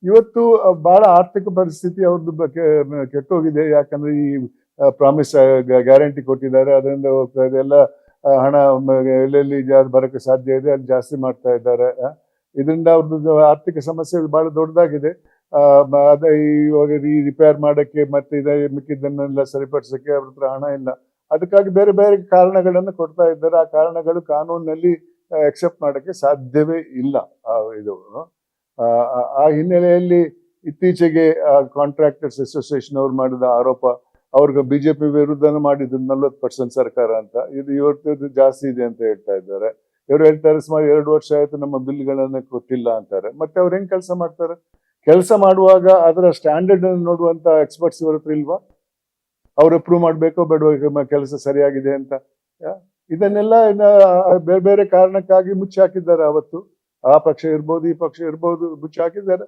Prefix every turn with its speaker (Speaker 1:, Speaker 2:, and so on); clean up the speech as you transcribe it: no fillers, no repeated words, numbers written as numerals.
Speaker 1: ಇವತ್ತು ಬಹಳ ಆರ್ಥಿಕ ಪರಿಸ್ಥಿತಿ ಅವ್ರದ್ದು ಕೆಟ್ಟೋಗಿದೆ. ಯಾಕಂದ್ರೆ ಈ ಪ್ರಾಮಿಸ್ ಗ್ಯಾರಂಟಿ ಕೊಟ್ಟಿದ್ದಾರೆ, ಅದರಿಂದ ಹೋಗ್ತಾ ಇದೆ ಎಲ್ಲ. ಹಣ ಎಲ್ಲೆಲ್ಲಿ ಬರಕ್ಕೆ ಸಾಧ್ಯ ಇದೆ ಅಲ್ಲಿ ಜಾಸ್ತಿ ಮಾಡ್ತಾ ಇದ್ದಾರೆ. ಇದರಿಂದ ಅವ್ರದ್ದು ಆರ್ಥಿಕ ಸಮಸ್ಯೆ ಬಹಳ ದೊಡ್ಡದಾಗಿದೆ. ಅದೇ ಇವಾಗ ರಿಪೇರ್ ಮಾಡಕ್ಕೆ ಮತ್ತೆ ಮಿಕ್ಕಿದ್ದನ್ನೆಲ್ಲ ಸರಿಪಡಿಸಕ್ಕೆ ಅವ್ರ ಹತ್ರ ಹಣ ಇಲ್ಲ. ಅದಕ್ಕಾಗಿ ಬೇರೆ ಬೇರೆ ಕಾರಣಗಳನ್ನು ಕೊಡ್ತಾ ಇದ್ದಾರೆ. ಆ ಕಾರಣಗಳು ಕಾನೂನಿನಲ್ಲಿ ಎಕ್ಸೆಪ್ಟ್ ಮಾಡಕ್ಕೆ ಸಾಧ್ಯವೇ ಇಲ್ಲ. ಇದು ಆ ಹಿನ್ನೆಲೆಯಲ್ಲಿ ಇತ್ತೀಚೆಗೆ ಕಾಂಟ್ರಾಕ್ಟರ್ಸ್ ಅಸೋಸಿಯೇಷನ್ ಅವ್ರು ಮಾಡಿದ ಆರೋಪ, ಅವ್ರಿಗೆ ಬಿಜೆಪಿ ವಿರುದ್ಧನೂ ಮಾಡಿದ್ರು 40% ಸರ್ಕಾರ ಅಂತ. ಇದು ಇವತ್ತು ಜಾಸ್ತಿ ಇದೆ ಅಂತ ಹೇಳ್ತಾ ಇದ್ದಾರೆ. ಇವ್ರು ಹೇಳ್ತಾರೆ ಸುಮಾರು 2 ವರ್ಷ ಆಯ್ತು ನಮ್ಮ ಬಿಲ್ಗಳನ್ನ ಕೊಟ್ಟಿಲ್ಲ ಅಂತಾರೆ. ಮತ್ತೆ ಅವ್ರು ಹೆಂಗ್ ಕೆಲಸ ಮಾಡ್ತಾರೆ? ಕೆಲಸ ಮಾಡುವಾಗ ಅದರ ಸ್ಟ್ಯಾಂಡರ್ಡ್ ಅನ್ನು ನೋಡುವಂತ ಎಕ್ಸ್ಪರ್ಟ್ಸ್ ಇವ್ರ ಹತ್ರ ಇಲ್ವಾ? ಅವ್ರು ಅಪ್ರೂವ್ ಮಾಡ್ಬೇಕೋ ಬೇಡವೋ ಕೆಲಸ ಸರಿಯಾಗಿದೆ ಅಂತ. ಇದನ್ನೆಲ್ಲ ಬೇರೆ ಬೇರೆ ಕಾರಣಕ್ಕಾಗಿ ಮುಚ್ಚಿ ಹಾಕಿದ್ದಾರೆ. ಅವತ್ತು ಆ ಪಕ್ಷ ಇರ್ಬೋದು, ಈ ಪಕ್ಷ ಇರ್ಬೋದು, ಮುಚ್ಚಿ ಹಾಕಿದ್ದಾರೆ.